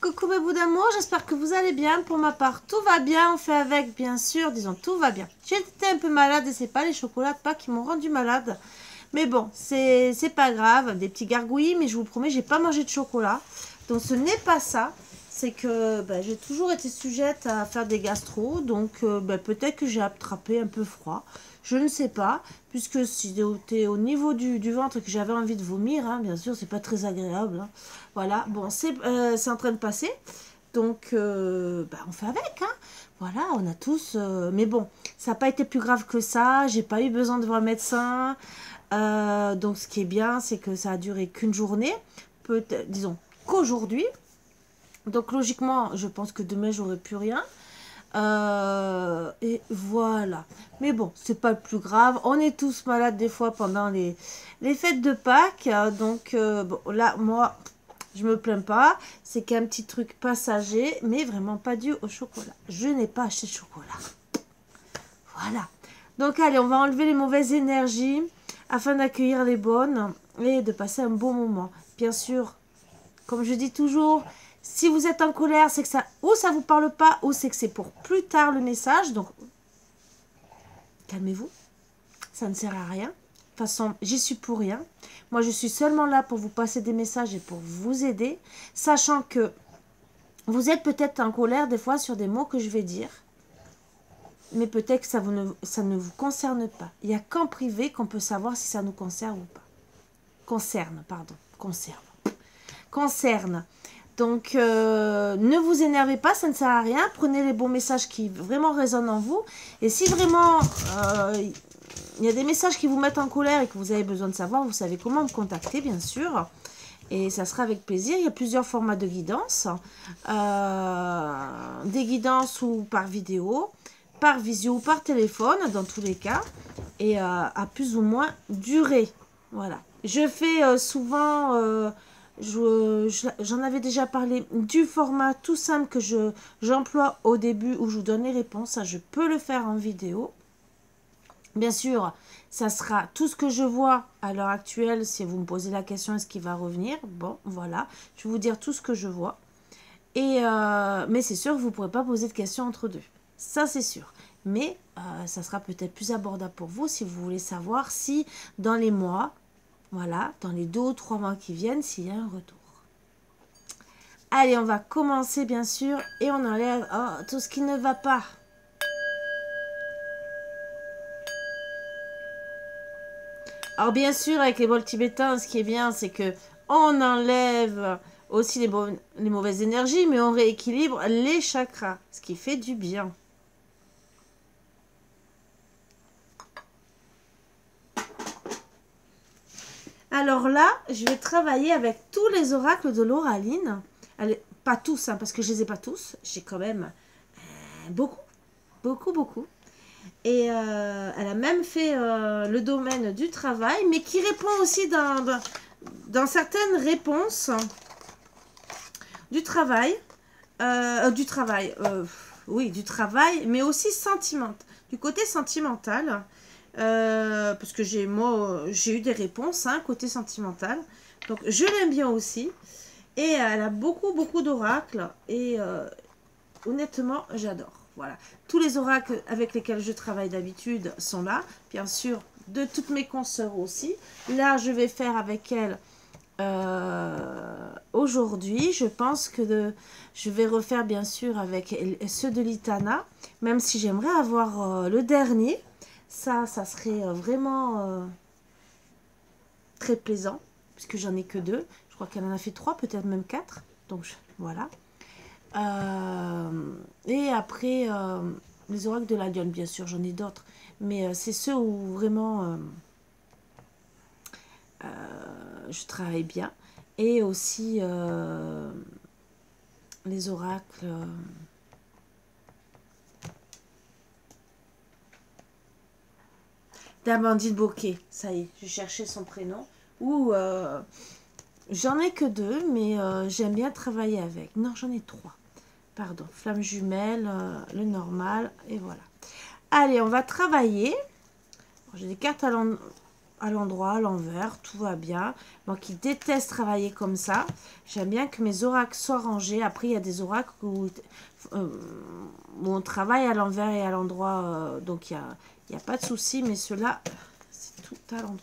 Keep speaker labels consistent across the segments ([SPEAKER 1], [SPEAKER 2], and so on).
[SPEAKER 1] Coucou mes bouts d'amour, j'espère que vous allez bien. Pour ma part, tout va bien, on fait avec, bien sûr, disons tout va bien. J'ai été un peu malade et c'est pas les chocolats de Pâques qui m'ont rendu malade. Mais bon, c'est pas grave, des petits gargouillis, mais je vous promets, j'ai pas mangé de chocolat. Donc ce n'est pas ça, c'est que j'ai toujours été sujette à faire des gastro, donc peut-être que j'ai attrapé un peu froid. Je ne sais pas, puisque si c'était au niveau du ventre et que j'avais envie de vomir, hein, bien sûr, c'est pas très agréable. Hein. Voilà, bon, c'est en train de passer. Donc, on fait avec, hein. Voilà, on a tous... mais bon, ça n'a pas été plus grave que ça. J'ai pas eu besoin de voir un médecin. Donc, ce qui est bien, c'est que ça a duré qu'une journée. Peut-être, disons, qu'aujourd'hui. Donc, logiquement, je pense que demain, j'aurai plus rien. Et voilà. Mais bon, c'est pas le plus grave. On est tous malades des fois pendant les fêtes de Pâques. Donc, bon, là, moi... Je me plains pas, c'est qu'un petit truc passager, mais vraiment pas dû au chocolat. Je n'ai pas acheté de chocolat. Voilà. Donc allez, on va enlever les mauvaises énergies afin d'accueillir les bonnes et de passer un bon moment. Bien sûr, comme je dis toujours, si vous êtes en colère, c'est que ça ou ça vous parle pas, ou c'est que c'est pour plus tard le message. Donc calmez-vous, ça ne sert à rien. De toute façon, j'y suis pour rien. Moi, je suis seulement là pour vous passer des messages et pour vous aider, sachant que vous êtes peut-être en colère des fois sur des mots que je vais dire, mais peut-être que ça ne vous concerne pas. Il n'y a qu'en privé qu'on peut savoir si ça nous concerne ou pas. Concerne, pardon. Concerne. Donc, ne vous énervez pas, ça ne sert à rien. Prenez les bons messages qui vraiment résonnent en vous. Et si vraiment... il y a des messages qui vous mettent en colère et que vous avez besoin de savoir, vous savez comment me contacter, bien sûr. Et ça sera avec plaisir. Il y a plusieurs formats de guidance. Des guidances ou par vidéo, par visio ou par téléphone, dans tous les cas. Et à plus ou moins durée. Voilà. Je fais souvent... j'en avais déjà parlé du format tout simple que j'emploie au début où je vous donne les réponses. Ça, je peux le faire en vidéo. Bien sûr, ça sera tout ce que je vois à l'heure actuelle. Si vous me posez la question, est-ce qu'il va revenir? Bon, voilà. Je vais vous dire tout ce que je vois. Mais c'est sûr que vous ne pourrez pas poser de questions entre deux. Ça, c'est sûr. Mais ça sera peut-être plus abordable pour vous si vous voulez savoir si dans les mois, voilà, dans les 2 ou 3 mois qui viennent, s'il y a un retour. Allez, on va commencer, bien sûr. Et on enlève tout ce qui ne va pas. Alors bien sûr, avec les bols tibétains, ce qui est bien, c'est que on enlève aussi les mauvaises énergies, mais on rééquilibre les chakras, ce qui fait du bien. Alors là, je vais travailler avec tous les oracles de Lauraline. Allez, pas tous, hein, parce que je ne les ai pas tous. J'ai quand même beaucoup. Et elle a même fait le domaine du travail, mais qui répond aussi dans certaines réponses du travail. Oui, du travail, mais aussi du côté sentimental. Parce que j'ai eu des réponses, hein, côté sentimental. Donc, je l'aime bien aussi. Et elle a beaucoup d'oracles. Et honnêtement, j'adore. Voilà. Tous les oracles avec lesquels je travaille d'habitude sont là. Bien sûr, de toutes mes consoeurs aussi. Là, je vais faire avec elle aujourd'hui. Je pense que je vais refaire bien sûr avec ceux de l'Itana. Même si j'aimerais avoir le dernier. Ça serait vraiment très plaisant. Puisque j'en ai que 2. Je crois qu'elle en a fait 3, peut-être même 4. Donc voilà. Et après, les oracles de la lionne, bien sûr, j'en ai d'autres. Mais c'est ceux où vraiment je travaille bien. Et aussi les oracles... d'Amandine Bocquet. Ça y est, je cherchais son prénom. Ou... j'en ai que 2, mais j'aime bien travailler avec. Non, j'en ai 3. Pardon, flamme jumelle, le normal, et voilà. Allez, on va travailler. J'ai des cartes à l'endroit, à l'envers, tout va bien. Moi qui déteste travailler comme ça, j'aime bien que mes oracles soient rangés. Après, il y a des oracles où on travaille à l'envers et à l'endroit, donc il n'y a pas de souci, mais ceux-là, c'est tout à l'endroit.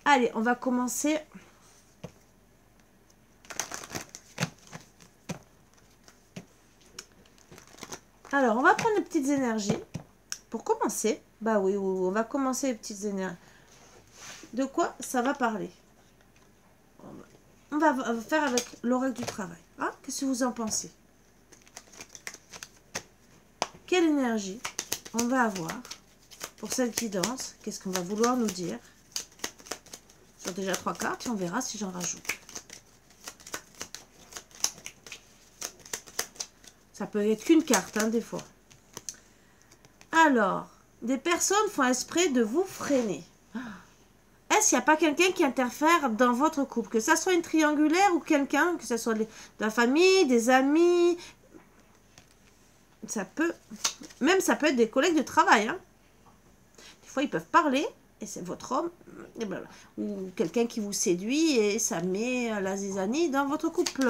[SPEAKER 1] Allez, on va commencer. Alors, on va prendre les petites énergies. Pour commencer, bah oui, on va commencer les petites énergies. De quoi ça va parler? On va faire avec l'oracle du travail. Hein? Qu'est-ce que vous en pensez? Quelle énergie on va avoir pour celle qui danse? Qu'est-ce qu'on va vouloir nous dire? Sur déjà 3 cartes et on verra si j'en rajoute. Ça peut être qu'une carte, hein, des fois. Alors, des personnes font exprès de vous freiner. Est-ce qu'il n'y a pas quelqu'un qui interfère dans votre couple? Que ça soit une triangulaire ou quelqu'un, que ce soit de la famille, des amis. Ça peut... Même ça peut être des collègues de travail. Hein. Des fois, ils peuvent parler et c'est votre homme. Et ben, ou quelqu'un qui vous séduit et ça met la zizanie dans votre couple.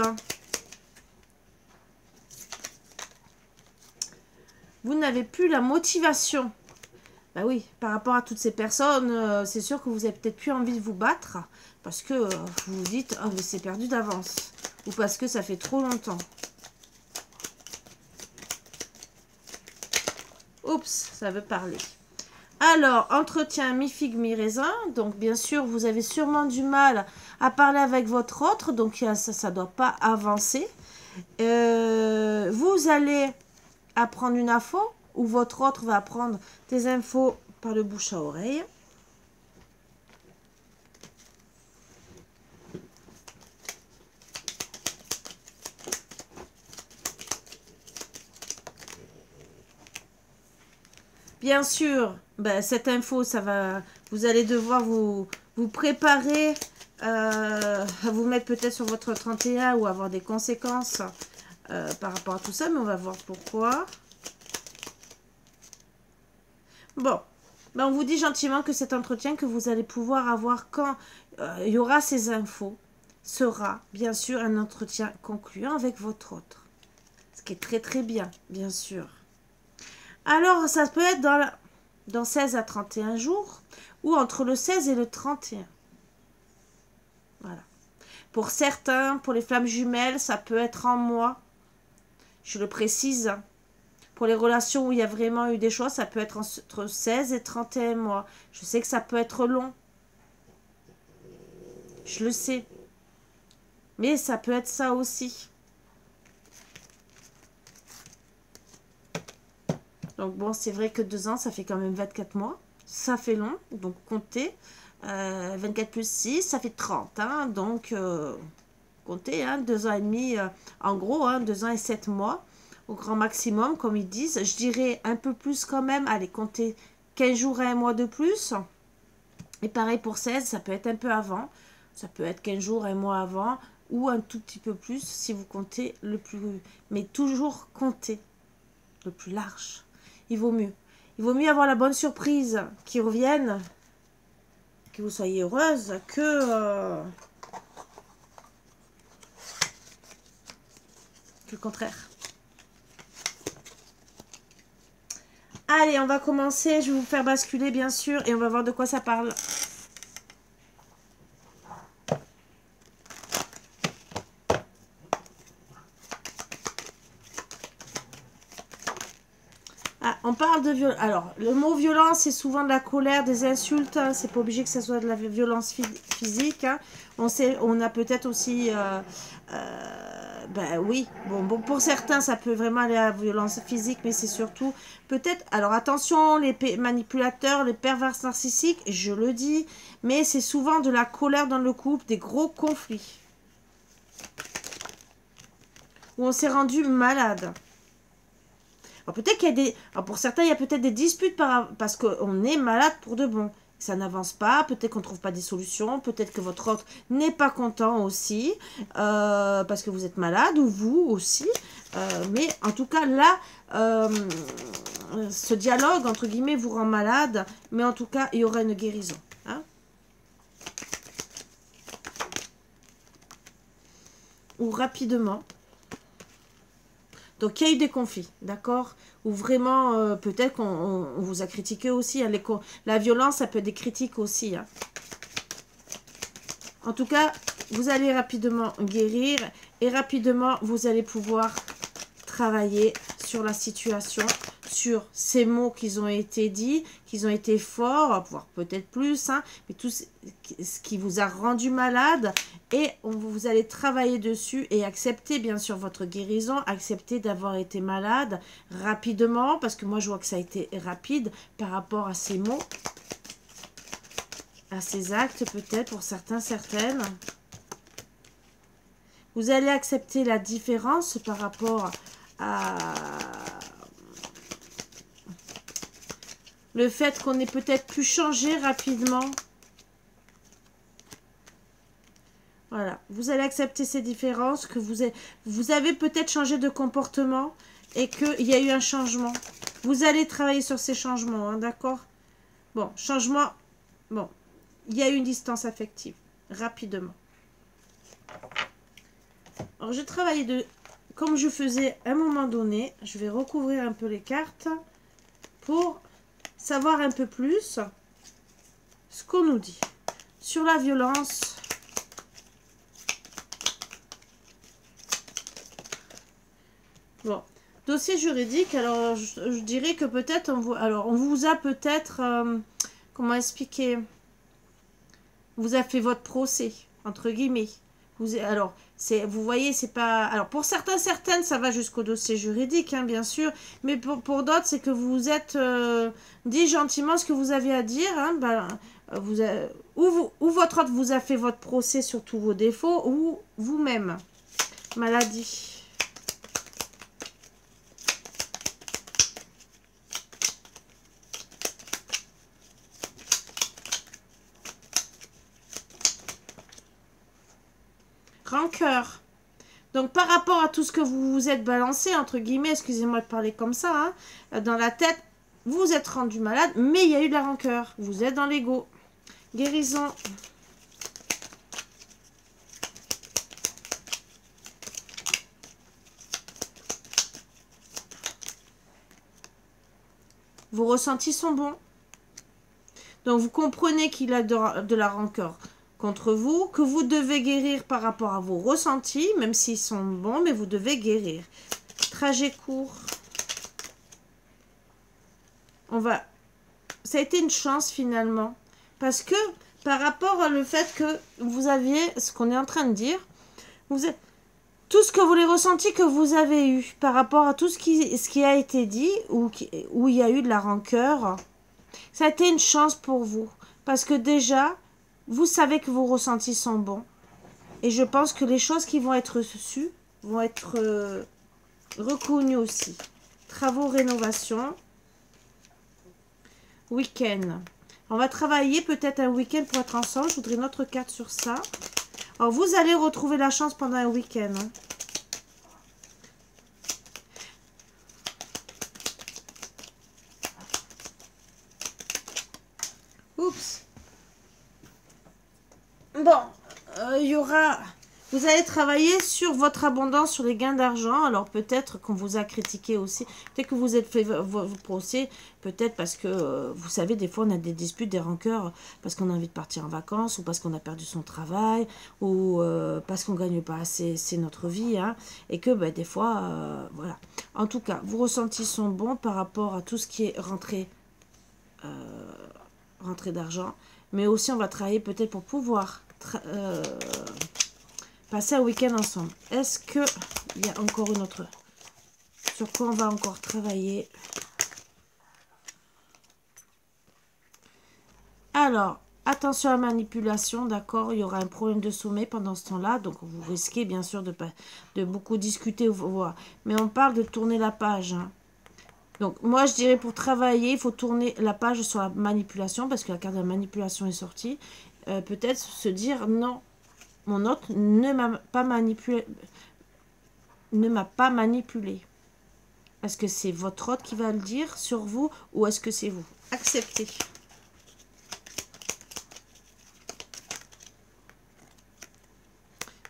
[SPEAKER 1] Vous n'avez plus la motivation. Ben oui, par rapport à toutes ces personnes, c'est sûr que vous n'avez peut-être plus envie de vous battre parce que vous vous dites, oh, mais c'est perdu d'avance. Ou parce que ça fait trop longtemps. Oups, ça veut parler. Alors, entretien mi-figue, mi-raisin. Donc, bien sûr, vous avez sûrement du mal à parler avec votre autre. Donc, ça ne doit pas avancer. Vous allez apprendre une info ou votre autre va apprendre des infos par le bouche à oreille. Bien sûr, ben, cette info, ça va, vous allez devoir vous préparer à vous mettre peut-être sur votre 31 ou avoir des conséquences par rapport à tout ça, mais on va voir pourquoi. Bon, ben on vous dit gentiment que cet entretien que vous allez pouvoir avoir quand il y aura ces infos sera bien sûr un entretien concluant avec votre autre. Ce qui est très très bien, bien sûr. Alors, ça peut être dans 16 à 31 jours ou entre le 16 et le 31. Voilà. Pour certains, pour les flammes jumelles, ça peut être en mois. Je le précise. Pour les relations où il y a vraiment eu des choix, ça peut être entre 16 et 31 mois. Je sais que ça peut être long. Je le sais. Mais ça peut être ça aussi. Donc bon, c'est vrai que 2 ans, ça fait quand même 24 mois. Ça fait long, donc comptez. 24 plus 6, ça fait 30. Hein, donc, comptez, hein, 2 ans et demi, en gros, hein, 2 ans et 7 mois. Au grand maximum, comme ils disent. Je dirais un peu plus quand même. Allez, comptez 15 jours et 1 mois de plus. Et pareil pour 16, ça peut être un peu avant. Ça peut être 15 jours et 1 mois avant. Ou un tout petit peu plus si vous comptez le plus... Mais toujours comptez le plus large. Il vaut mieux. Il vaut mieux avoir la bonne surprise qui revienne, que vous soyez heureuse, que le contraire. Allez, on va commencer. Je vais vous faire basculer, bien sûr, et on va voir de quoi ça parle. Ah, on parle de violence. Alors, le mot violence, c'est souvent de la colère, des insultes. Hein. C'est pas obligé que ce soit de la violence physique. Hein. On a peut-être aussi... ben oui, bon, pour certains, ça peut vraiment aller à la violence physique, mais c'est surtout peut-être... Alors, attention, les manipulateurs, les pervers narcissiques, je le dis, mais c'est souvent de la colère dans le couple, des gros conflits. Où on s'est rendu malade. Peut-être qu'il y a des... Alors pour certains, il y a peut-être des disputes parce qu'on est malade pour de bon. Ça n'avance pas, peut-être qu'on ne trouve pas des solutions, peut-être que votre autre n'est pas content aussi, parce que vous êtes malade, ou vous aussi. Mais en tout cas, là, ce dialogue, entre guillemets, vous rend malade, mais en tout cas, il y aura une guérison. Hein. ou rapidement. Donc, il y a eu des conflits, d'accord? Ou vraiment, peut-être qu'on vous a critiqué aussi. Hein, la violence, ça peut être des critiques aussi. Hein. En tout cas, vous allez rapidement guérir et rapidement, vous allez pouvoir travailler sur la situation, sur ces mots qui ont été dits, qui ont été forts, voire peut-être plus, hein, mais tout ce qui vous a rendu malade. Et vous allez travailler dessus et accepter bien sûr votre guérison, accepter d'avoir été malade rapidement, parce que moi je vois que ça a été rapide par rapport à ces mots, à ces actes peut-être pour certains, certaines. Vous allez accepter la différence par rapport à le fait qu'on ait peut-être pu changer rapidement. Voilà, vous allez accepter ces différences, que vous avez peut-être changé de comportement et qu'il y a eu un changement. Vous allez travailler sur ces changements, hein, d'accord? Bon, changement, bon, il y a eu une distance affective, rapidement. Alors, je travaille comme je faisais à un moment donné, je vais recouvrir un peu les cartes pour savoir un peu plus ce qu'on nous dit sur la violence. Bon, dossier juridique, alors je dirais que peut-être on vous a peut-être, comment expliquer, vous a fait votre procès, entre guillemets. Vous voyez, c'est pas... Alors, pour certains, certaines, ça va jusqu'au dossier juridique, hein, bien sûr. Mais pour d'autres, c'est que vous vous êtes dit gentiment ce que vous avez à dire. Hein, ou votre autre vous a fait votre procès sur tous vos défauts, ou vous-même. Maladie. Rancœur. Donc, par rapport à tout ce que vous vous êtes balancé, entre guillemets, excusez-moi de parler comme ça, hein, dans la tête, vous vous êtes rendu malade, mais il y a eu de la rancœur. Vous êtes dans l'ego. Guérison. Vos ressentis sont bons. Donc, vous comprenez qu'il a de la rancœur contre vous, que vous devez guérir par rapport à vos ressentis, même s'ils sont bons, mais vous devez guérir. Trajet court. Ça a été une chance finalement, parce que par rapport au fait que vous aviez, ce qu'on est en train de dire, tout ce que vous les ressentis que vous avez eu, par rapport à tout ce qui a été dit, où il y a eu de la rancœur, ça a été une chance pour vous, parce que déjà, vous savez que vos ressentis sont bons. Et je pense que les choses qui vont être reçues vont être reconnues aussi. Travaux, rénovation. Week-end. On va travailler peut-être un week-end pour être ensemble. Je voudrais une autre carte sur ça. Alors, vous allez retrouver la chance pendant un week-end. Hein. Oups. Bon, il y aura... Vous allez travailler sur votre abondance, sur les gains d'argent. Alors peut-être qu'on vous a critiqué aussi. Peut-être que vous êtes fait vos procès. Peut-être parce que, vous savez, des fois on a des disputes, des rancœurs. Parce qu'on a envie de partir en vacances. Ou parce qu'on a perdu son travail. Ou parce qu'on ne gagne pas assez. C'est notre vie. Hein, et que des fois, voilà. En tout cas, vos ressentis sont bons par rapport à tout ce qui est rentrée d'argent. Mais aussi on va travailler peut-être pour pouvoir... passer un week-end ensemble. Est-ce qu'il y a encore une autre? Sur quoi on va encore travailler? Alors, attention à la manipulation, d'accord? Il y aura un problème de sommeil pendant ce temps-là. Donc, vous risquez bien sûr de beaucoup discuter. Mais on parle de tourner la page. Hein. Donc, moi, je dirais pour travailler, il faut tourner la page sur la manipulation. Parce que la carte de la manipulation est sortie. Peut-être se dire non. Mon hôte ne m'a pas manipulé. Est-ce que c'est votre hôte qui va le dire sur vous ou est-ce que c'est vous? Acceptez.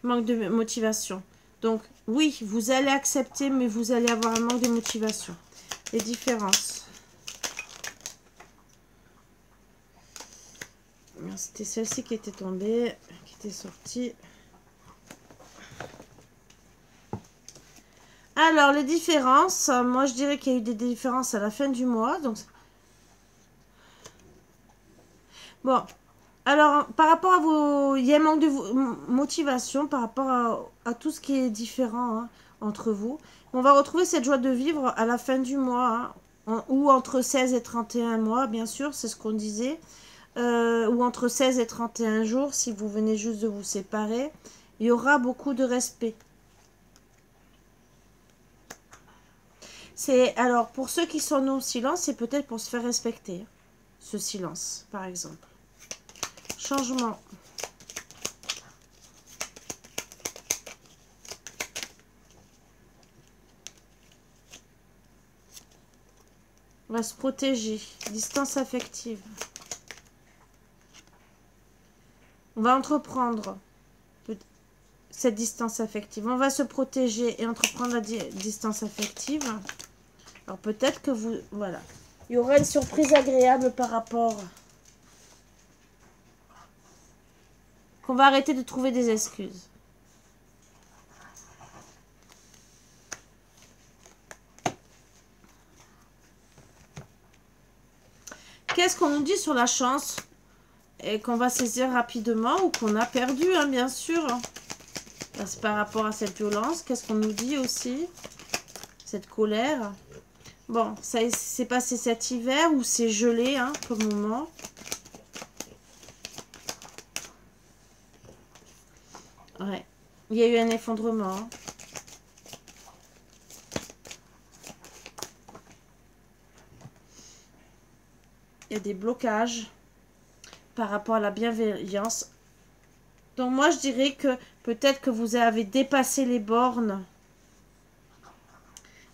[SPEAKER 1] Manque de motivation. Donc, oui, vous allez accepter, mais vous allez avoir un manque de motivation. Les différences. C'était celle-ci qui était tombée, qui était sortie. Alors, les différences. Moi, je dirais qu'il y a eu des différences à la fin du mois. Donc, bon. Alors, par rapport à vos... Il y a un manque de motivation par rapport à tout ce qui est différent hein, entre vous. On va retrouver cette joie de vivre à la fin du mois. Hein, ou entre 16 et 31 mois, bien sûr. C'est ce qu'on disait. Ou entre 16 et 31 jours, si vous venez juste de vous séparer. Il y aura beaucoup de respect. Alors, pour ceux qui sont non silence, c'est peut-être pour se faire respecter. Ce silence, par exemple. Changement. On va se protéger. Distance affective. On va entreprendre cette distance affective. On va se protéger et entreprendre la distance affective. Alors peut-être que vous... Voilà. Il y aura une surprise agréable par rapport... Qu'on va arrêter de trouver des excuses. Qu'est-ce qu'on nous dit sur la chance? Et qu'on va saisir rapidement ou qu'on a perdu, hein, bien sûr. C'est par rapport à cette violence. Qu'est-ce qu'on nous dit aussi? Cette colère. Bon, ça s'est passé cet hiver ou c'est gelé, hein, pour le moment. Ouais, il y a eu un effondrement. Hein. Il y a des blocages par rapport à la bienveillance. Donc moi, je dirais que peut-être que vous avez dépassé les bornes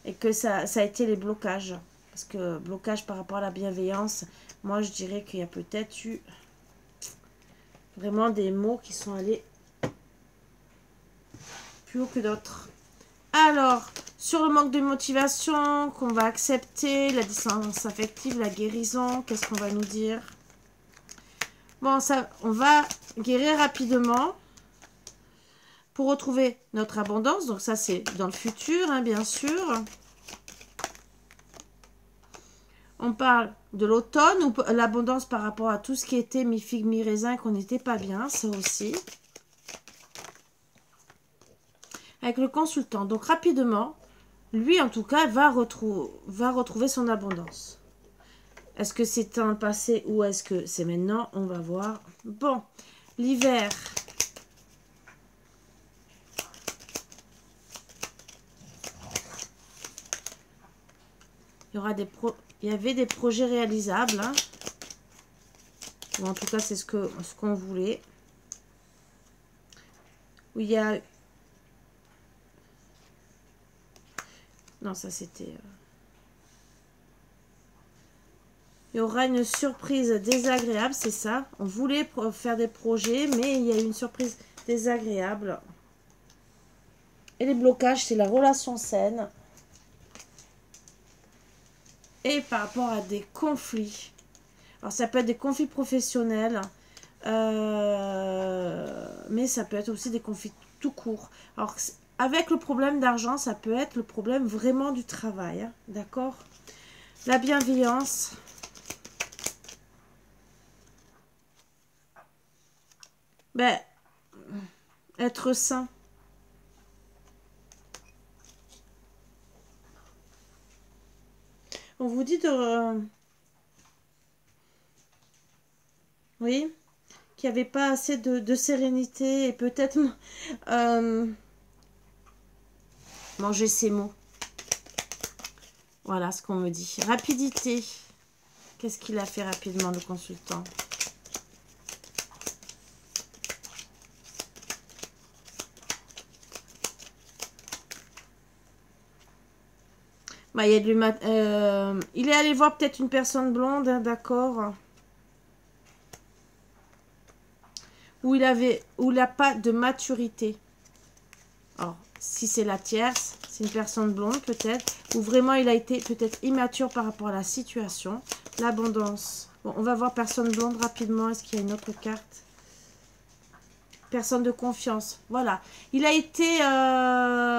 [SPEAKER 1] et que ça a été les blocages. Parce que blocage par rapport à la bienveillance, moi, je dirais qu'il y a peut-être eu vraiment des mots qui sont allés plus haut que d'autres. Alors, sur le manque de motivation, qu'on va accepter, la distance affective, la guérison, qu'est-ce qu'on va nous dire? Bon, ça, on va guérir rapidement pour retrouver notre abondance. Donc ça, c'est dans le futur, hein, bien sûr. On parle de l'automne ou l'abondance par rapport à tout ce qui était mi-figue, mi-raisin, qu'on n'était pas bien, ça aussi. Avec le consultant. Donc rapidement, lui en tout cas va retrouver son abondance. Est-ce que c'est un passé ou est-ce que c'est maintenant? On va voir. Bon, l'hiver. Il y avait des projets réalisables. Hein. Ou en tout cas, c'est ce qu'on voulait. Où il y a... Non, ça c'était... Il y aura une surprise désagréable, c'est ça. On voulait faire des projets, mais il y a eu une surprise désagréable. Et les blocages, c'est la relation saine. Et par rapport à des conflits. Alors, ça peut être des conflits professionnels. Mais ça peut être aussi des conflits tout court. Alors, avec le problème d'argent, ça peut être le problème vraiment du travail. Hein, d'accord? La bienveillance. Ben, être sain. On vous dit de... oui, qu'il n'y avait pas assez de sérénité et peut-être manger ses mots. Voilà ce qu'on me dit. Rapidité. Qu'est-ce qu'il a fait rapidement, le consultant? Bah, il y a du il est allé voir peut-être une personne blonde, hein, d'accord. Où il n'a pas de maturité. Alors, Si c'est la tierce, c'est une personne blonde peut-être. Ou vraiment il a été peut-être immature par rapport à la situation. L'abondance. Bon, on va voir personne blonde rapidement. Est-ce qu'il y a une autre carte? Personne de confiance. Voilà. Il a été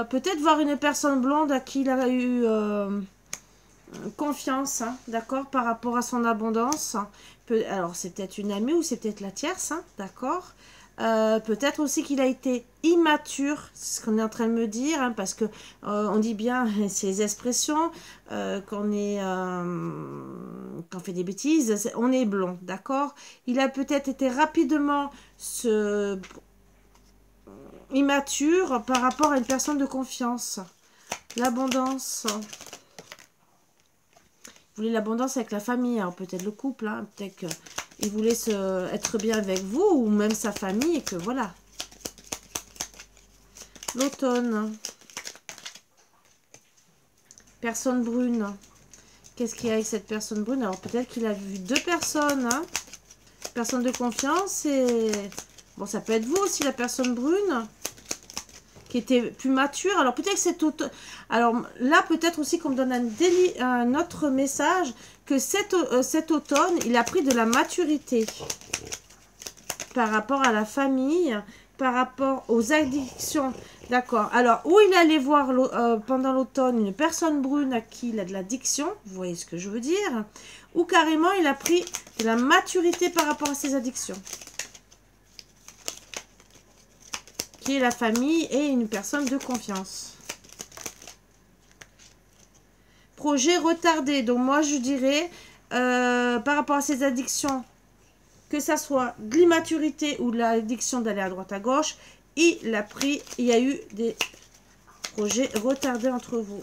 [SPEAKER 1] peut-être voir une personne blonde à qui il a eu confiance, hein, d'accord, par rapport à son abondance. Alors, c'est peut-être une amie ou c'est peut-être la tierce, hein, d'accord. Peut-être aussi qu'il a été immature, c'est ce qu'on est en train de me dire, hein, parce que on dit bien ces expressions, qu'on fait des bêtises, on est blond, d'accord. Il a peut-être été rapidement immature par rapport à une personne de confiance. L'abondance. Vous voulez l'abondance avec la famille, alors peut-être le couple, hein, peut-être qu'il voulait être bien avec vous, ou même sa famille, et que voilà. L'automne. Personne brune. Qu'est-ce qu'il y a avec cette personne brune? Alors peut-être qu'il a vu deux personnes, hein. Personne de confiance, et... Bon, ça peut être vous aussi, la personne brune, qui était plus mature. Alors peut-être que c'est automne. Alors là, peut-être aussi qu'on me donne un autre message, que cet automne, il a pris de la maturité par rapport à la famille, par rapport aux addictions. D'accord. Alors, où il allait voir pendant l'automne une personne brune à qui il a de l'addiction, vous voyez ce que je veux dire, ou carrément il a pris de la maturité par rapport à ses addictions, qui est la famille et une personne de confiance. Projet retardé. Donc moi je dirais par rapport à ses addictions, que ça soit de l'immaturité ou de l'addiction d'aller à droite à gauche, il y a eu des projets retardés entre vous.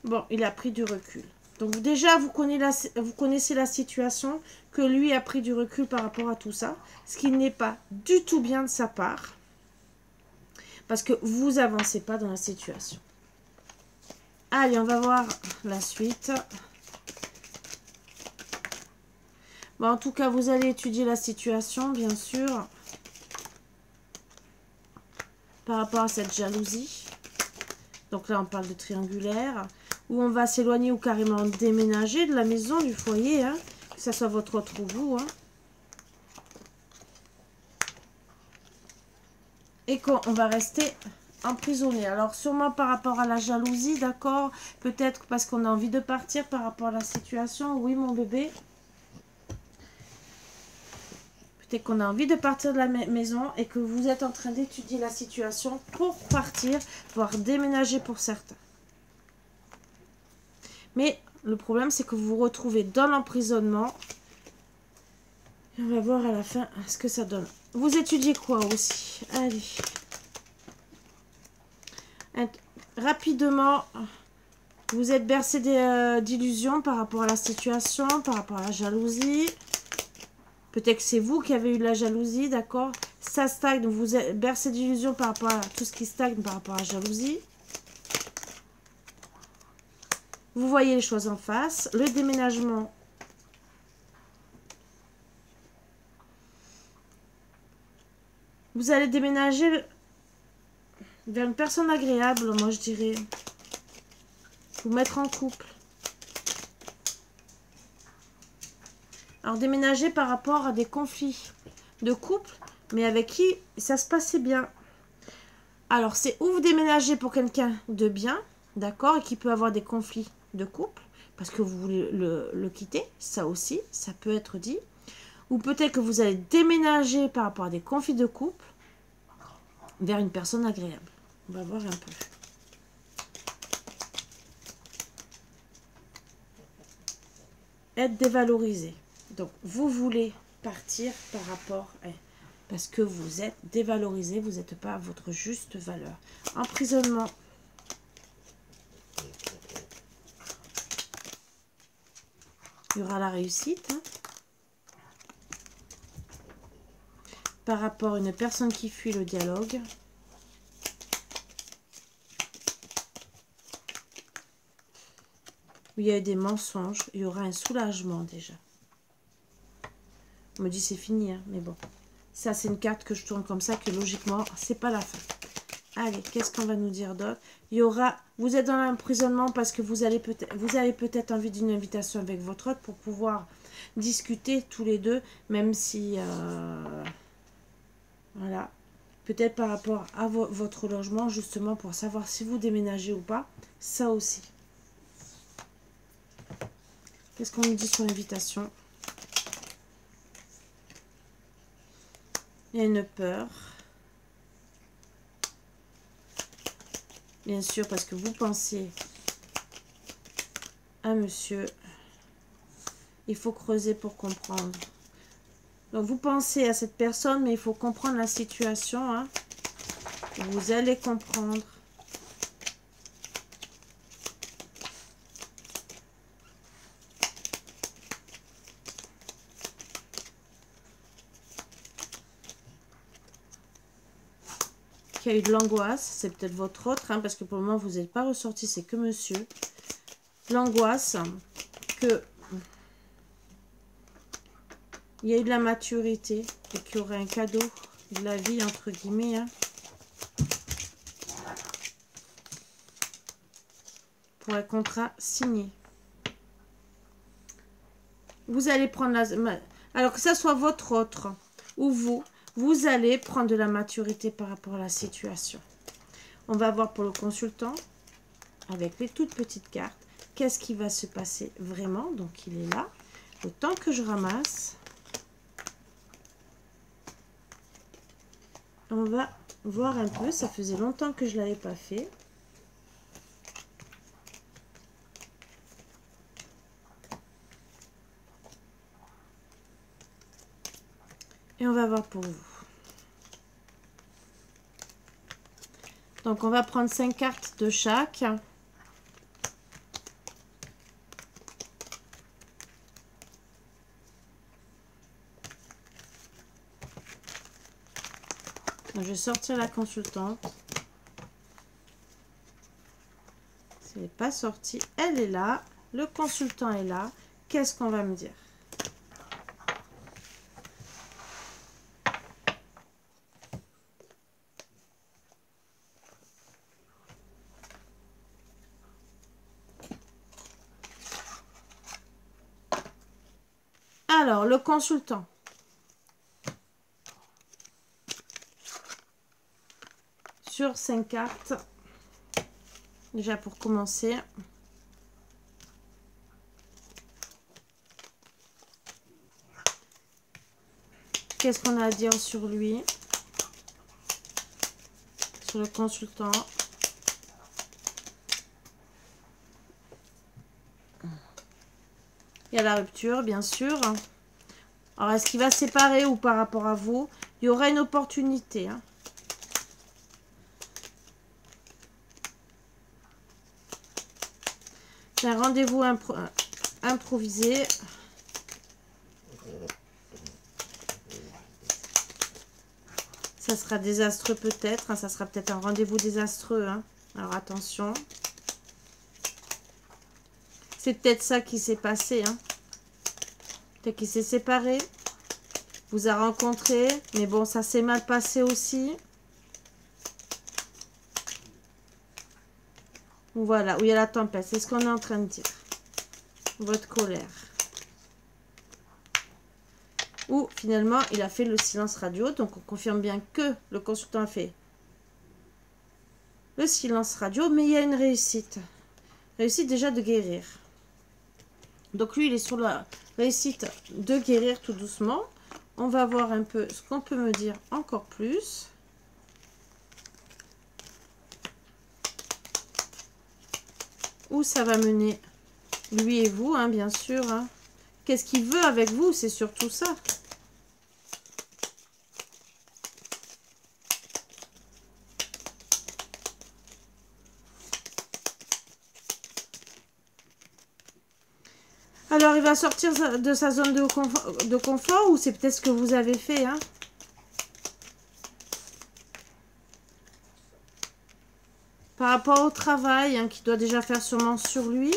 [SPEAKER 1] Bon, il a pris du recul. Donc déjà, vous connaissez la situation, que lui a pris du recul par rapport à tout ça, ce qui n'est pas du tout bien de sa part, parce que vous avancez pas dans la situation. Allez, on va voir la suite. Bon, en tout cas, vous allez étudier la situation, bien sûr, par rapport à cette jalousie. Donc là, on parle de triangulaire, où on va s'éloigner ou carrément déménager de la maison, du foyer, hein, que ce soit votre autre ou vous. Hein. Et qu'on va rester emprisonné. Alors, sûrement par rapport à la jalousie, d'accord? Peut-être parce qu'on a envie de partir par rapport à la situation. Oui, mon bébé. Peut-être qu'on a envie de partir de la maison et que vous êtes en train d'étudier la situation pour partir, voire déménager pour certains. Mais le problème, c'est que vous vous retrouvez dans l'emprisonnement. On va voir à la fin ce que ça donne. Vous étudiez quoi aussi? Allez. Rapidement, vous êtes bercé d'illusions par rapport à la situation, par rapport à la jalousie. Peut-être que c'est vous qui avez eu de la jalousie, d'accord? Ça stagne, donc vous êtes bercé d'illusions par rapport à tout ce qui stagne par rapport à la jalousie. Vous voyez les choses en face. Le déménagement. Vous allez déménager vers une personne agréable, moi je dirais. Vous mettre en couple. Alors déménager par rapport à des conflits de couple, mais avec qui ça se passait bien. Alors c'est où vous déménagez pour quelqu'un de bien, d'accord, et qui peut avoir des conflits de couple, parce que vous voulez le quitter, ça aussi, ça peut être dit. Ou peut-être que vous allez déménager par rapport à des conflits de couple vers une personne agréable. On va voir un peu. Être dévalorisé. Donc, vous voulez partir par rapport à... Parce que vous êtes dévalorisé, vous n'êtes pas à votre juste valeur. Emprisonnement. Il y aura la réussite. Hein. Par rapport à une personne qui fuit le dialogue. Où il y a eu des mensonges, il y aura un soulagement déjà. On me dit c'est fini, hein, mais bon. Ça, c'est une carte que je tourne comme ça, que logiquement, c'est pas la fin. Allez, qu'est-ce qu'on va nous dire d'autre? Il y aura... Vous êtes dans l'emprisonnement parce que vous avez peut-être envie d'une invitation avec votre hôte pour pouvoir discuter tous les deux, même si... voilà. Peut-être par rapport à votre logement, justement, pour savoir si vous déménagez ou pas. Ça aussi. Qu'est-ce qu'on nous dit sur l'invitation? Il y a une peur. Bien sûr, parce que vous pensez à monsieur. Il faut creuser pour comprendre. Donc, vous pensez à cette personne, mais il faut comprendre la situation. Hein. Vous allez comprendre. Il y a eu de l'angoisse, c'est peut-être votre autre, hein, parce que pour le moment, vous n'êtes pas ressorti, c'est que monsieur. L'angoisse, que il y a eu de la maturité et qu'il y aurait un cadeau de la vie, entre guillemets. Hein, pour un contrat signé. Vous allez prendre la... Alors que ça soit votre autre ou vous allez prendre de la maturité par rapport à la situation. On va voir pour le consultant, avec les toutes petites cartes, qu'est-ce qui va se passer vraiment. Donc, il est là. Le temps que je ramasse, on va voir un peu. Ça faisait longtemps que je ne l'avais pas fait. Et on va voir pour vous. Donc, on va prendre 5 cartes de chaque. Donc, je vais sortir la consultante. Si elle n'est pas sortie, elle est là. Le consultant est là. Qu'est-ce qu'on va me dire ? Alors, le consultant. Sur 5 cartes. Déjà pour commencer. Qu'est-ce qu'on a à dire sur lui? Sur le consultant. Il y a la rupture, bien sûr. Alors, est-ce qu'il va se séparer ou par rapport à vous? Il y aura une opportunité. Hein. C'est un rendez-vous improvisé. Ça sera désastreux peut-être. Hein. Ça sera peut-être un rendez-vous désastreux. Hein. Alors, attention. C'est peut-être ça qui s'est passé. Hein. Peut-être qu'il s'est séparé. Vous a rencontré. Mais bon, ça s'est mal passé aussi. Voilà, où il y a la tempête. C'est ce qu'on est en train de dire. Votre colère. Ou finalement, il a fait le silence radio. Donc, on confirme bien que le consultant a fait le silence radio. Mais il y a une réussite. Réussite déjà de guérir. Donc, lui, il est sur la réussite de guérir tout doucement. On va voir un peu ce qu'on peut me dire encore plus. Où ça va mener lui et vous, hein, bien sûr. Hein. Qu'est-ce qu'il veut avec vous? C'est surtout ça. Alors, il va sortir de sa zone de confort ou c'est peut-être ce que vous avez fait, hein? Par rapport au travail, hein, qu'il doit déjà faire sûrement sur lui.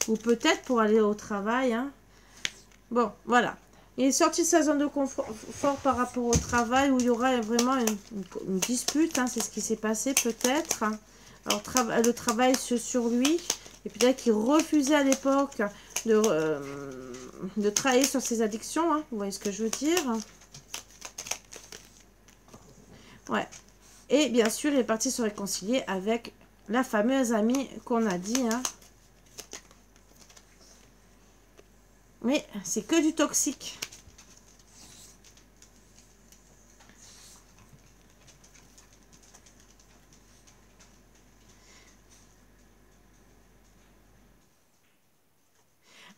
[SPEAKER 1] Ou peut-être pour aller au travail, hein. Bon, voilà. Il est sorti de sa zone de confort par rapport au travail où il y aura vraiment une dispute. Hein, c'est ce qui s'est passé peut-être. Alors, le travail sur lui. Et peut-être qu'il refusait à l'époque de travailler sur ses addictions. Hein, vous voyez ce que je veux dire? Ouais. Et bien sûr, il est parti se réconcilier avec la fameuse amie qu'on a dit. Hein. Mais c'est que du toxique.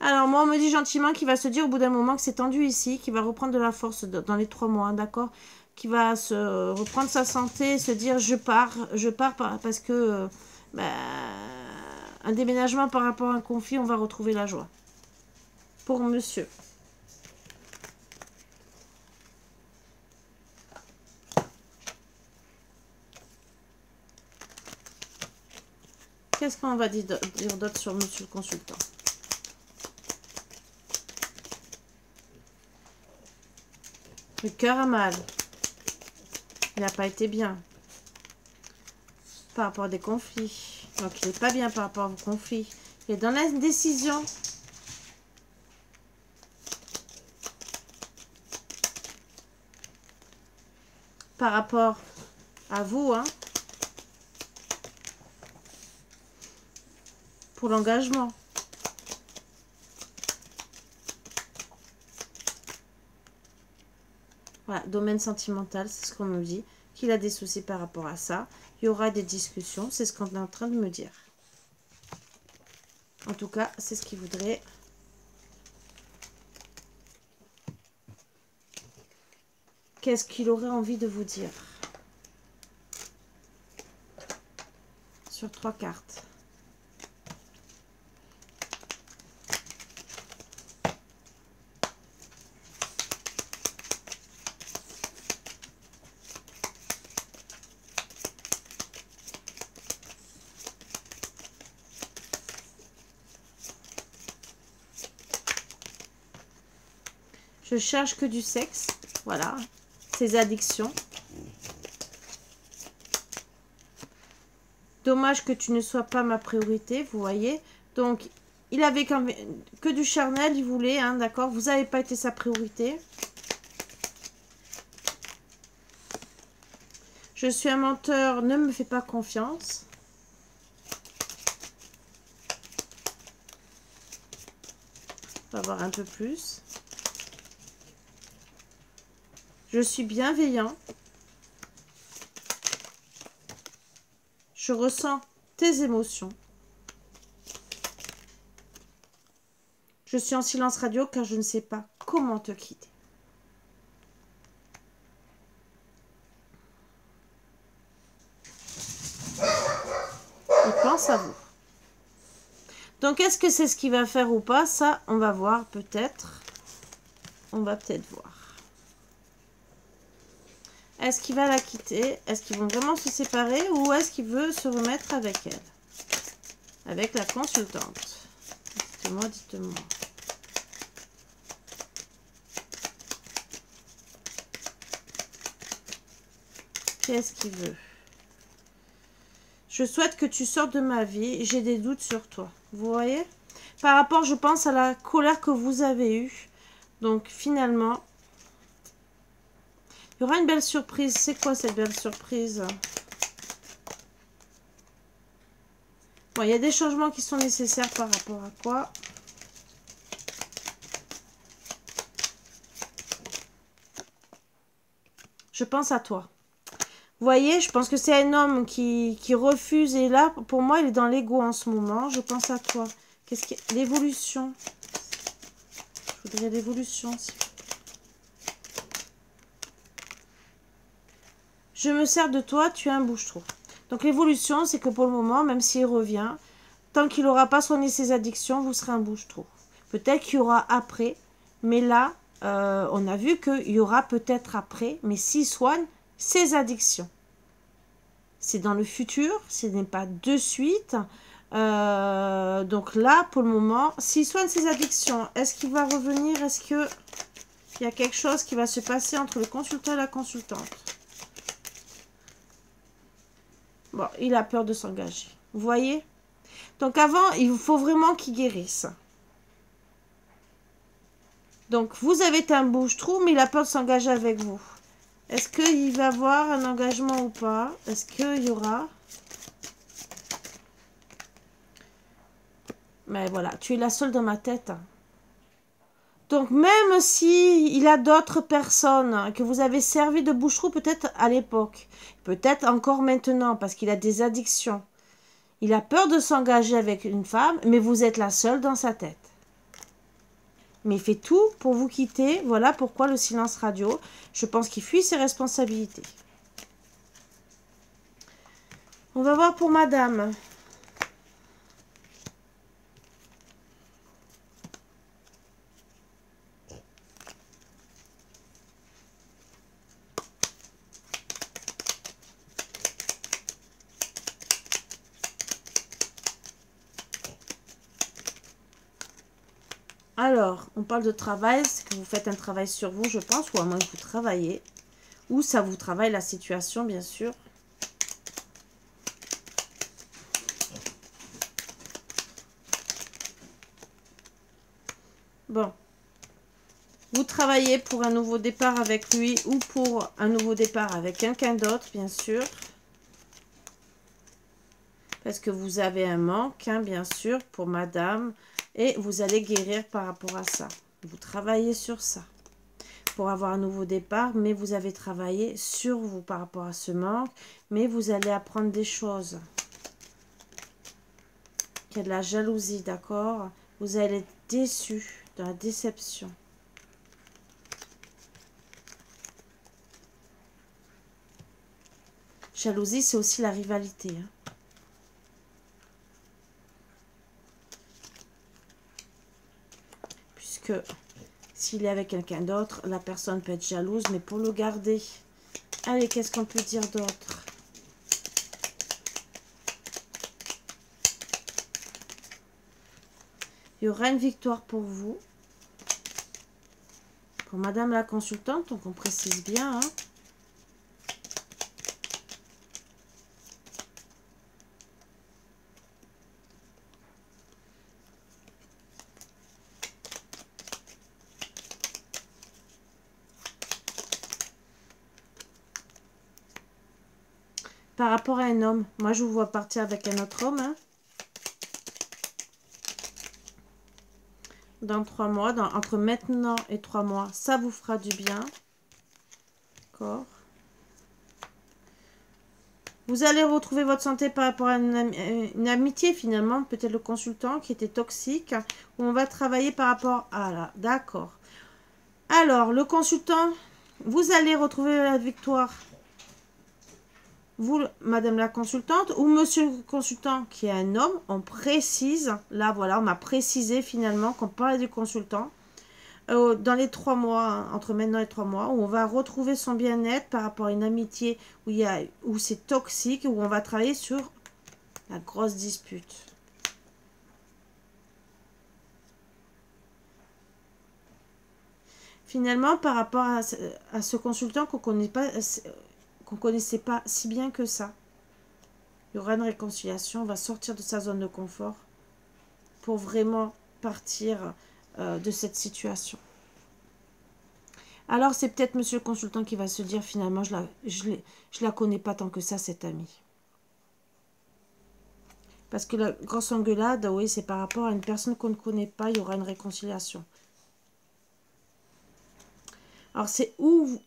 [SPEAKER 1] Alors, moi, on me dit gentiment qu'il va se dire au bout d'un moment que c'est tendu ici, qu'il va reprendre de la force dans les 3 mois, d'accord? Qu'il va se reprendre sa santé, se dire je pars parce que un déménagement par rapport à un conflit, on va retrouver la joie. Pour monsieur. Qu'est-ce qu'on va dire d'autre sur monsieur le consultant? Le cœur a mal. Il n'a pas été bien. Par rapport à des conflits. Donc, il n'est pas bien par rapport aux conflits. Il est dans l'indécision. Par rapport à vous, hein. Pour l'engagement. Voilà, domaine sentimental, c'est ce qu'on me dit. Qu'il a des soucis par rapport à ça. Il y aura des discussions, c'est ce qu'on est en train de me dire. En tout cas, c'est ce qu'il voudrait. Qu'est-ce qu'il aurait envie de vous dire? Sur 3 cartes. Je cherche que du sexe. Voilà. Ses addictions. Dommage que tu ne sois pas ma priorité, vous voyez. Donc, il avait que du charnel, il voulait, hein, d'accord. Vous n'avez pas été sa priorité. Je suis un menteur, ne me fais pas confiance. On va voir un peu plus. Je suis bienveillant. Je ressens tes émotions. Je suis en silence radio car je ne sais pas comment te quitter. Il pense à vous. Donc, est-ce que c'est ce qu'il va faire ou pas? Ça, on va voir peut-être. On va peut-être voir. Est-ce qu'il va la quitter? Est-ce qu'ils vont vraiment se séparer? Ou est-ce qu'il veut se remettre avec elle? Avec la consultante. Dites-moi, dites-moi. Qu'est-ce qu'il veut? Je souhaite que tu sortes de ma vie. J'ai des doutes sur toi. Vous voyez? Par rapport, je pense, à la colère que vous avez eue. Donc, finalement... Il y aura une belle surprise. C'est quoi cette belle surprise? Bon, il y a des changements qui sont nécessaires par rapport à quoi? Je pense à toi. Vous voyez, je pense que c'est un homme qui refuse. Et là, pour moi, il est dans l'ego en ce moment. Je pense à toi. Qu'est-ce qui... L'évolution. Je voudrais l'évolution. Je me sers de toi, tu es un bouche-trou. Donc l'évolution, c'est que pour le moment, même s'il revient, tant qu'il n'aura pas soigné ses addictions, vous serez un bouche-trou. Peut-être qu'il y aura après, mais là, on a vu qu'il y aura peut-être après, mais s'il soigne ses addictions. C'est dans le futur, ce n'est pas de suite. Donc là, pour le moment, s'il soigne ses addictions, est-ce qu'il va revenir? Est-ce qu'il y a quelque chose qui va se passer entre le consultant et la consultante? Bon, il a peur de s'engager. Vous voyez? Donc avant, il faut vraiment qu'il guérisse. Donc vous avez été un bouche-trou, mais il a peur de s'engager avec vous. Est-ce qu'il va avoir un engagement ou pas? Est-ce qu'il y aura... Mais voilà, tu es la seule dans ma tête. Donc même si il a d'autres personnes que vous avez servi de bouche-trou peut-être à l'époque, peut-être encore maintenant parce qu'il a des addictions. Il a peur de s'engager avec une femme, mais vous êtes la seule dans sa tête. Mais il fait tout pour vous quitter. Voilà pourquoi le silence radio. Je pense qu'il fuit ses responsabilités. On va voir pour madame. Alors, on parle de travail, c'est que vous faites un travail sur vous, je pense, ou à moins que vous travaillez. Ou ça vous travaille la situation, bien sûr. Bon. Vous travaillez pour un nouveau départ avec lui ou pour un nouveau départ avec quelqu'un d'autre, bien sûr. Parce que vous avez un manque, hein, bien sûr, pour madame. Et vous allez guérir par rapport à ça. Vous travaillez sur ça. Pour avoir un nouveau départ, mais vous avez travaillé sur vous par rapport à ce manque. Mais vous allez apprendre des choses. Il y a de la jalousie, d'accord? Vous allez être déçu, dans la déception. Jalousie, c'est aussi la rivalité, hein. Que s'il est avec quelqu'un d'autre, la personne peut être jalouse, mais pour le garder. Allez, qu'est-ce qu'on peut dire d'autre? Il y aura une victoire pour vous. Pour madame la consultante, donc on précise bien, hein. Par rapport à un homme, moi je vous vois partir avec un autre homme, hein. Dans 3 mois, entre maintenant et 3 mois, ça vous fera du bien. D'accord. Vous allez retrouver votre santé par rapport à une amitié finalement, peut-être le consultant qui était toxique, où on va travailler par rapport à là. D'accord. Alors, le consultant, vous allez retrouver la victoire. Vous, madame la consultante, ou monsieur le consultant qui est un homme, on précise, là voilà, on m'a précisé finalement qu'on parlait du consultant, dans les 3 mois, hein, entre maintenant et 3 mois, où on va retrouver son bien-être par rapport à une amitié où c'est toxique, où on va travailler sur la grosse dispute. Finalement, par rapport à ce consultant qu'on connaissait pas si bien que ça, il y aura une réconciliation, on va sortir de sa zone de confort pour vraiment partir de cette situation. Alors, c'est peut-être monsieur le consultant qui va se dire, finalement, je la connais pas tant que ça, cette amie. Parce que la grosse engueulade, oui, c'est par rapport à une personne qu'on ne connaît pas, il y aura une réconciliation. Alors, c'est où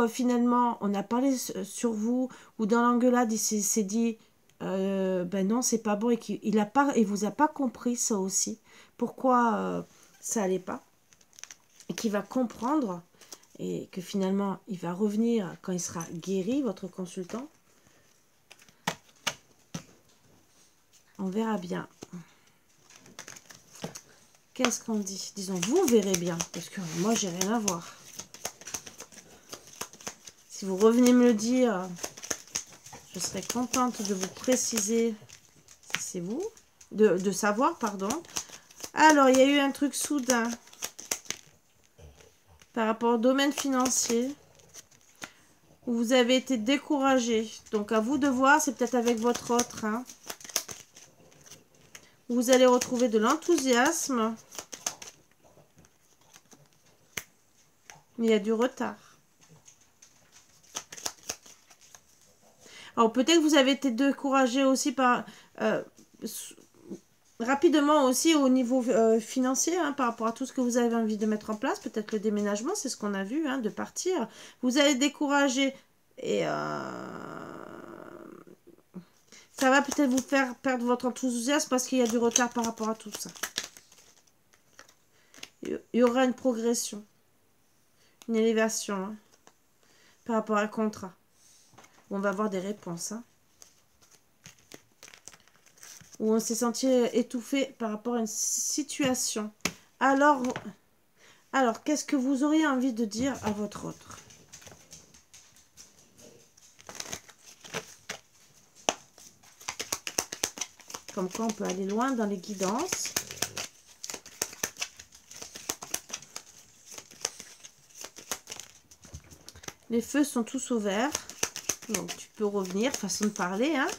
[SPEAKER 1] finalement, on a parlé sur vous, ou dans l'engueulade, il s'est dit, ben non, c'est pas bon, et il vous a pas compris ça aussi, pourquoi ça allait pas, et qu'il va comprendre, et que finalement, il va revenir quand il sera guéri, votre consultant. On verra bien. Qu'est-ce qu'on dit? Disons, vous verrez bien, parce que moi, j'ai rien à voir. Si vous revenez me le dire, je serai contente de vous préciser si c'est vous. De savoir, pardon. Alors, il y a eu un truc soudain par rapport au domaine financier où vous avez été découragé. Donc, à vous de voir, c'est peut-être avec votre autre. Hein. Vous allez retrouver de l'enthousiasme. Il y a du retard. Alors, peut-être que vous avez été découragé aussi par... rapidement aussi au niveau financier, hein, par rapport à tout ce que vous avez envie de mettre en place. Peut-être le déménagement, c'est ce qu'on a vu, hein, de partir. Vous allez décourager et... ça va peut-être vous faire perdre votre enthousiasme parce qu'il y a du retard par rapport à tout ça. Il y aura une progression. Une élévation hein, par rapport à un contrat. Où on va avoir des réponses. Hein, où on s'est senti étouffé par rapport à une situation. Alors qu'est-ce que vous auriez envie de dire à votre autre? Comme quoi on peut aller loin dans les guidances. Les feux sont tous ouverts. Donc tu peux revenir, façon de parler. Hein.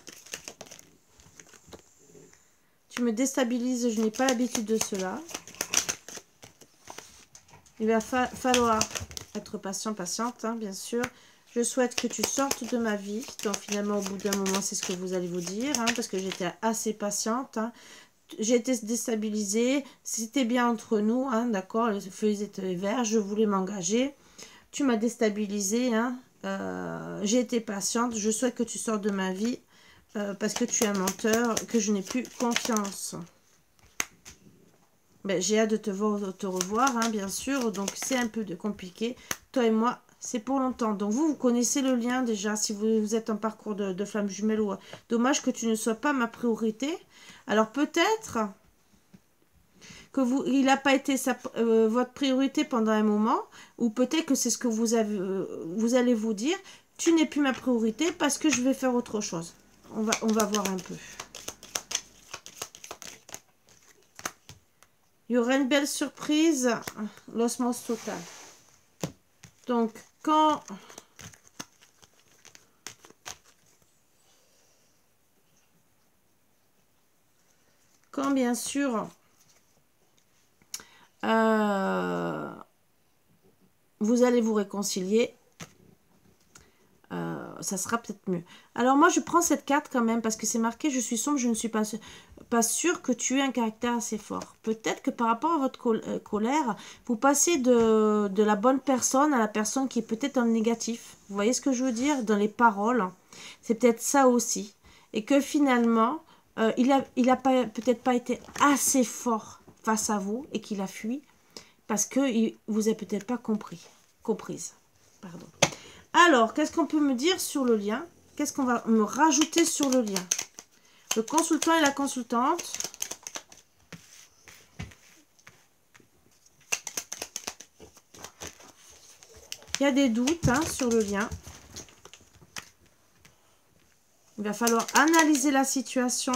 [SPEAKER 1] Tu me déstabilises, je n'ai pas l'habitude de cela. Il va falloir être patient, patiente, hein, bien sûr. Je souhaite que tu sortes de ma vie. Donc finalement, au bout d'un moment, c'est ce que vous allez vous dire. Hein, parce que j'étais assez patiente. Hein. J'ai été déstabilisée. C'était bien entre nous. Hein, d'accord, les feux étaient verts. Je voulais m'engager. Tu m'as déstabilisée. Hein, j'ai été patiente. Je souhaite que tu sortes de ma vie. Parce que tu es un menteur. Que je n'ai plus confiance. Ben, j'ai hâte de te revoir, hein, bien sûr. Donc, c'est un peu compliqué. Toi et moi, c'est pour longtemps. Donc, vous connaissez le lien déjà. Si vous êtes en parcours de flamme jumelle. Ou... Dommage que tu ne sois pas ma priorité. Alors, peut-être que il n'a pas été votre priorité pendant un moment. Ou peut-être que c'est ce que vous allez vous dire. Tu n'es plus ma priorité parce que je vais faire autre chose. On va voir un peu. Il y aura une belle surprise, l'osmose totale. Donc, quand bien sûr, vous allez vous réconcilier, ça sera peut-être mieux. Alors moi, je prends cette carte quand même parce que c'est marqué « Je suis sombre, je ne suis pas sûre que tu aies un caractère assez fort. » Peut-être que par rapport à votre colère, vous passez de la bonne personne à la personne qui est peut-être dans le négatif. Vous voyez ce que je veux dire? Dans les paroles, c'est peut-être ça aussi. Et que finalement, il a peut-être pas été assez fort face à vous et qu'il a fui parce que vous a peut-être pas comprise. Pardon. Alors, qu'est-ce qu'on peut me dire sur le lien? Qu'est-ce qu'on va me rajouter sur le lien? Le consultant et la consultante. Il y a des doutes hein, sur le lien. Il va falloir analyser la situation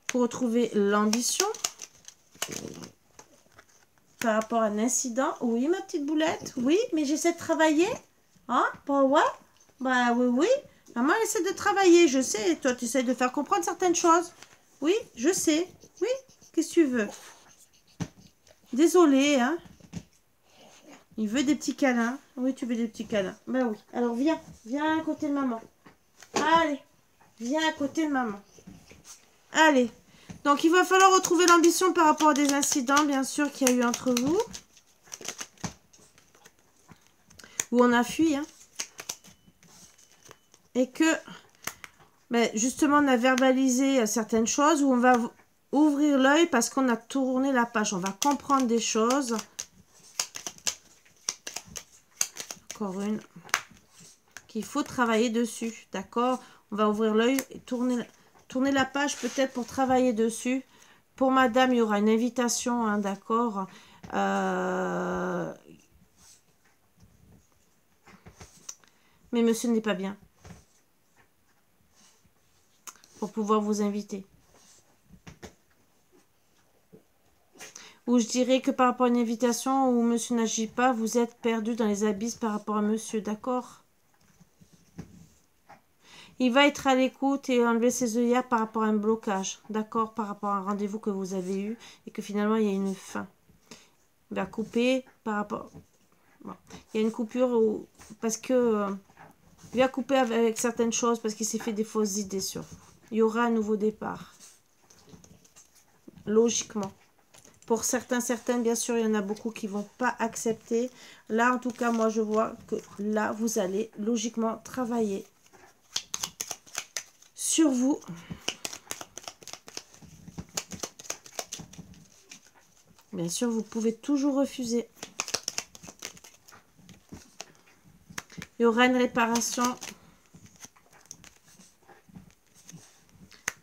[SPEAKER 1] pour retrouver l'ambition. Par rapport à un incident. Oui, ma petite boulette. Oui, mais j'essaie de travailler. Hein? Bah ouais. Bah oui, oui. Maman essaie de travailler, je sais. Toi, tu essaies de faire comprendre certaines choses. Oui, je sais. Oui, qu'est-ce que tu veux? Désolée, hein. Il veut des petits câlins. Oui, tu veux des petits câlins. Bah oui. Alors, viens. Viens à côté de maman. Allez. Viens à côté de maman. Allez. Donc, il va falloir retrouver l'ambition par rapport à des incidents, bien sûr, qu'il y a eu entre vous. Où on a fui, hein. Et que, ben, justement, on a verbalisé certaines choses, où on va ouvrir l'œil parce qu'on a tourné la page. On va comprendre des choses. Encore une. Qu'il faut travailler dessus, d'accord? On va ouvrir l'œil et tourner la page peut-être pour travailler dessus. Pour madame, il y aura une invitation, hein, d'accord? Mais monsieur n'est pas bien. pour pouvoir vous inviter. Ou je dirais que par rapport à une invitation où monsieur n'agit pas, vous êtes perdu dans les abysses par rapport à monsieur, d'accord? Il va être à l'écoute et enlever ses œillères par rapport à un blocage, d'accord? Par rapport à un rendez-vous que vous avez eu et que finalement il y a une fin. Il va couper par rapport... Bon. Il y a une coupure parce que... il va couper avec certaines choses parce qu'il s'est fait des fausses idées sur vous. Il y aura un nouveau départ. Logiquement. Pour certains, certaines, bien sûr, il y en a beaucoup qui ne vont pas accepter. Là, en tout cas, moi, je vois que là, vous allez logiquement travailler sur vous. Bien sûr, vous pouvez toujours refuser. Il y aura une réparation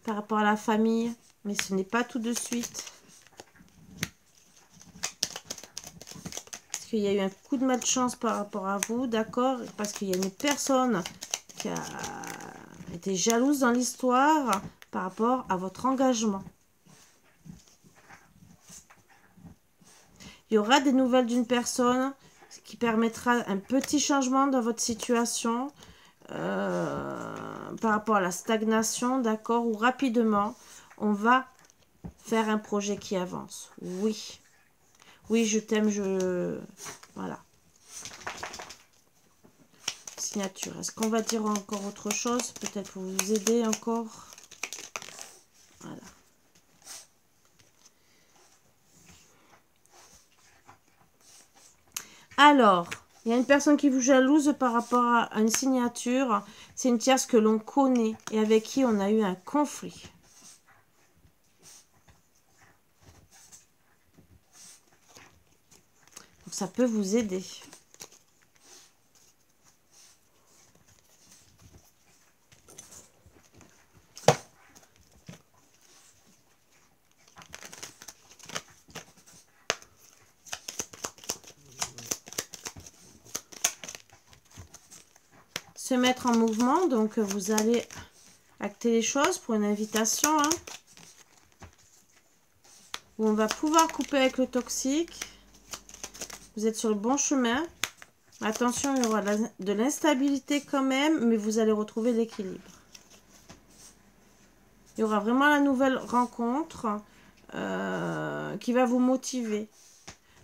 [SPEAKER 1] par rapport à la famille, mais ce n'est pas tout de suite. Parce qu'il y a eu un coup de malchance par rapport à vous, d'accord? Parce qu'il y a une personne qui a été jalouse dans l'histoire par rapport à votre engagement. Il y aura des nouvelles d'une personne qui permettra un petit changement dans votre situation par rapport à la stagnation, d'accord? Ou rapidement, on va faire un projet qui avance. Oui. Oui, je t'aime, Voilà. Signature. Est-ce qu'on va dire encore autre chose? Peut-être pour vous aider encore. Voilà. Alors, il y a une personne qui vous jalouse par rapport à une signature. C'est une tierce que l'on connaît et avec qui on a eu un conflit. Donc, ça peut vous aider. Se mettre en mouvement, donc vous allez acter les choses pour une invitation, hein, où on va pouvoir couper avec le toxique. Vous êtes sur le bon chemin. Attention, il y aura de l'instabilité quand même, mais vous allez retrouver l'équilibre. Il y aura vraiment la nouvelle rencontre qui va vous motiver.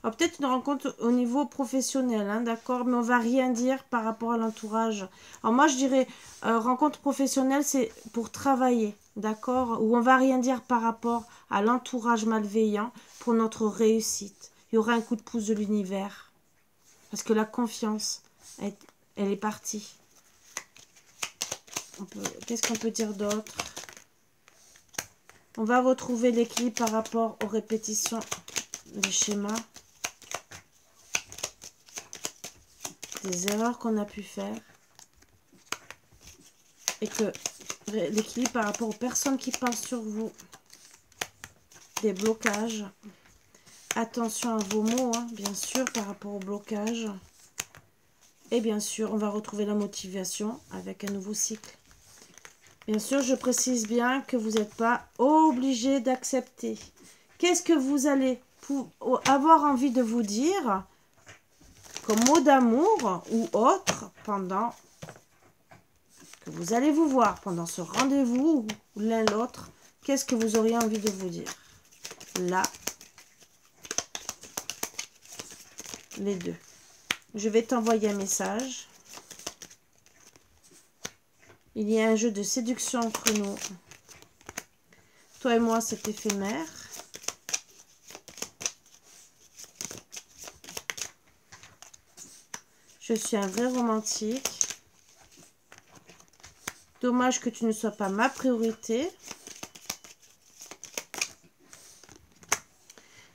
[SPEAKER 1] Alors peut-être une rencontre au niveau professionnel, hein, d'accord, mais on va rien dire par rapport à l'entourage. Alors moi je dirais rencontre professionnelle, c'est pour travailler, d'accord, où on va rien dire par rapport à l'entourage malveillant pour notre réussite. Il y aura un coup de pouce de l'univers parce que la confiance, elle est partie. Qu'est-ce qu'on peut dire d'autre? On va retrouver l'équilibre par rapport aux répétitions des schémas. Des erreurs qu'on a pu faire. Et que l'équilibre par rapport aux personnes qui pensent sur vous. Des blocages. Attention à vos mots, hein, bien sûr, par rapport au blocage. Et bien sûr, on va retrouver la motivation avec un nouveau cycle. Bien sûr, je précise bien que vous n'êtes pas obligé d'accepter. Qu'est-ce que vous allez avoir envie de vous dire comme mot d'amour ou autre pendant que vous allez vous voir, pendant ce rendez-vous ou l'un l'autre? Qu'est-ce que vous auriez envie de vous dire? Là, les deux. Je vais t'envoyer un message. Il y a un jeu de séduction entre nous. Toi et moi, c'est éphémère. Je suis un vrai romantique. Dommage que tu ne sois pas ma priorité.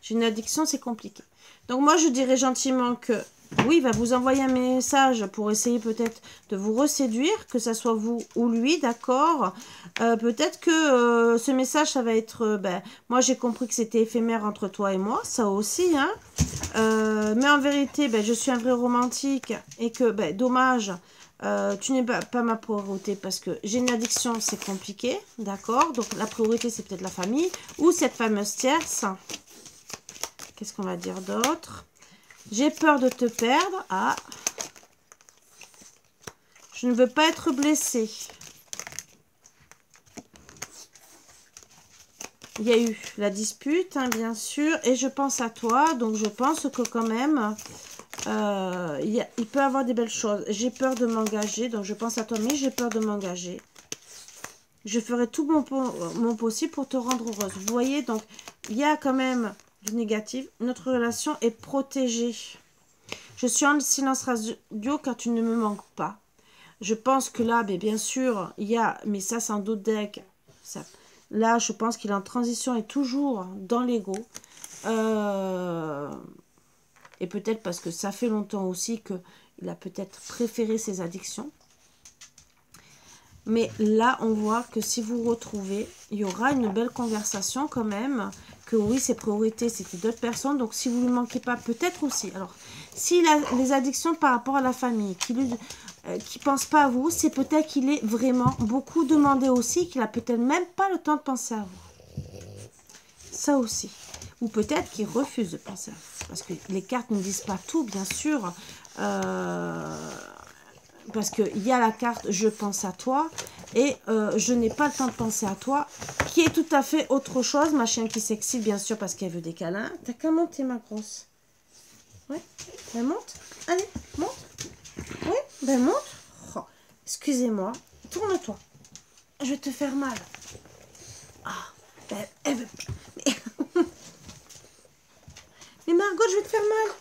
[SPEAKER 1] J'ai une addiction, c'est compliqué. Donc moi, je dirais gentiment que oui, il va vous envoyer un message pour essayer peut-être de vous reséduire, que ce soit vous ou lui, d'accord. Peut-être que ce message, ça va être... moi, j'ai compris que c'était éphémère entre toi et moi, ça aussi, hein. Mais en vérité, je suis un vrai romantique et que, dommage, Tu n'es pas ma priorité parce que j'ai une addiction, c'est compliqué, d'accord? Donc la priorité, c'est peut-être la famille ou cette fameuse tierce. Qu'est-ce qu'on va dire d'autre? J'ai peur de te perdre. Ah, je ne veux pas être blessée. Il y a eu la dispute, hein, bien sûr, et je pense à toi, donc je pense que quand même, il peut y avoir des belles choses. J'ai peur de m'engager, donc je pense à toi, mais j'ai peur de m'engager. Je ferai tout mon possible pour te rendre heureuse. Vous voyez, donc, il y a quand même du négatif. Notre relation est protégée. Je suis en silence radio car tu ne me manques pas. Je pense que là, bien sûr, il y a, mais ça, sans doute deck. Là, je pense qu'il est en transition et toujours dans l'ego. Et peut-être parce que ça fait longtemps aussi qu'il a peut-être préféré ses addictions. Mais là, on voit que si vous retrouvez, il y aura une belle conversation quand même. Que oui, ses priorités, c'était d'autres personnes. Donc, si vous ne lui manquez pas, peut-être aussi. Alors, s'il a les addictions par rapport à la famille, qui pense pas à vous, c'est peut-être qu'il est vraiment beaucoup demandé aussi, qu'il a peut-être même pas le temps de penser à vous. Ça aussi. Ou peut-être qu'il refuse de penser à vous. Parce que les cartes ne disent pas tout, bien sûr. Parce qu'il y a la carte « Je pense à toi » et « Je n'ai pas le temps de penser à toi » qui est tout à fait autre chose. Ma chienne qui s'excite, bien sûr, parce qu'elle veut des câlins. T'as qu'à monter, ma grosse. Ouais, ben monte. Allez, monte. Oui, ben monte. Oh, excusez-moi. Tourne-toi. Je vais te faire mal. Ah, ben, elle veut... Mais Margot, je vais te faire mal.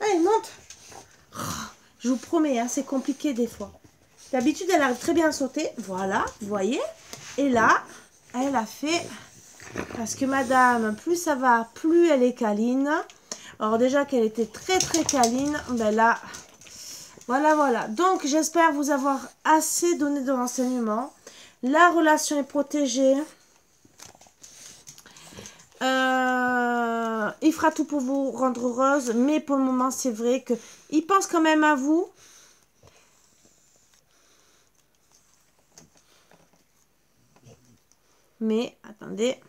[SPEAKER 1] Allez, monte. Oh, je vous promets, hein, c'est compliqué des fois. D'habitude, elle arrive très bien à sauter. Voilà, vous voyez. Et là, elle a fait... Parce que madame, plus ça va, plus elle est câline. Alors déjà qu'elle était très très câline, ben là... Voilà. Donc, j'espère vous avoir assez donné de renseignements. La relation est protégée. Il fera tout pour vous rendre heureuse. Mais pour le moment, c'est vrai qu'il pense quand même à vous. Mais, attendez.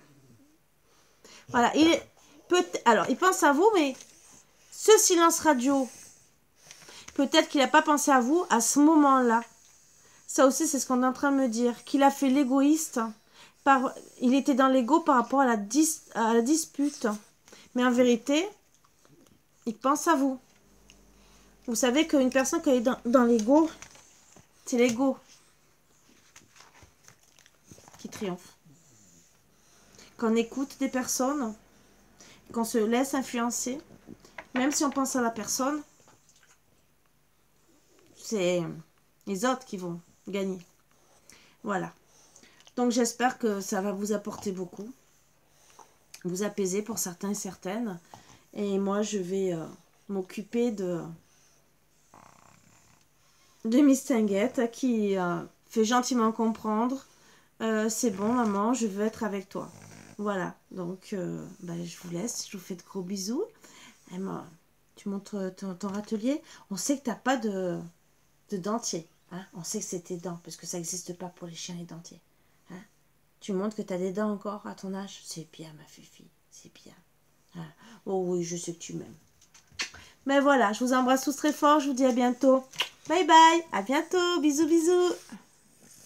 [SPEAKER 1] Voilà, alors, il pense à vous, mais ce silence radio, peut-être qu'il n'a pas pensé à vous à ce moment-là. Ça aussi, c'est ce qu'on est en train de me dire. Qu'il a fait l'égoïste. Il était dans l'ego par rapport à la dispute. Mais en vérité, il pense à vous. Vous savez qu'une personne qui est dans l'ego, c'est l'ego qui triomphe. Qu'on écoute des personnes, qu'on se laisse influencer, même si on pense à la personne, c'est les autres qui vont gagner. Voilà. Donc j'espère que ça va vous apporter beaucoup, vous apaiser pour certains et certaines. Et moi je vais m'occuper de Miss Tinguette qui fait gentiment comprendre c'est bon maman, je veux être avec toi. Voilà, donc je vous laisse, je vous fais de gros bisous. Et moi, tu montres ton râtelier. On sait que tu n'as pas de dentier. Hein? On sait que c'est tes dents, parce que ça n'existe pas pour les chiens les dentiers. Hein? Tu montres que tu as des dents encore à ton âge. C'est bien ma fifi, c'est bien. Hein? Oh oui, je sais que tu m'aimes. Mais voilà, je vous embrasse tous très fort, je vous dis à bientôt. Bye bye, à bientôt, bisous bisous.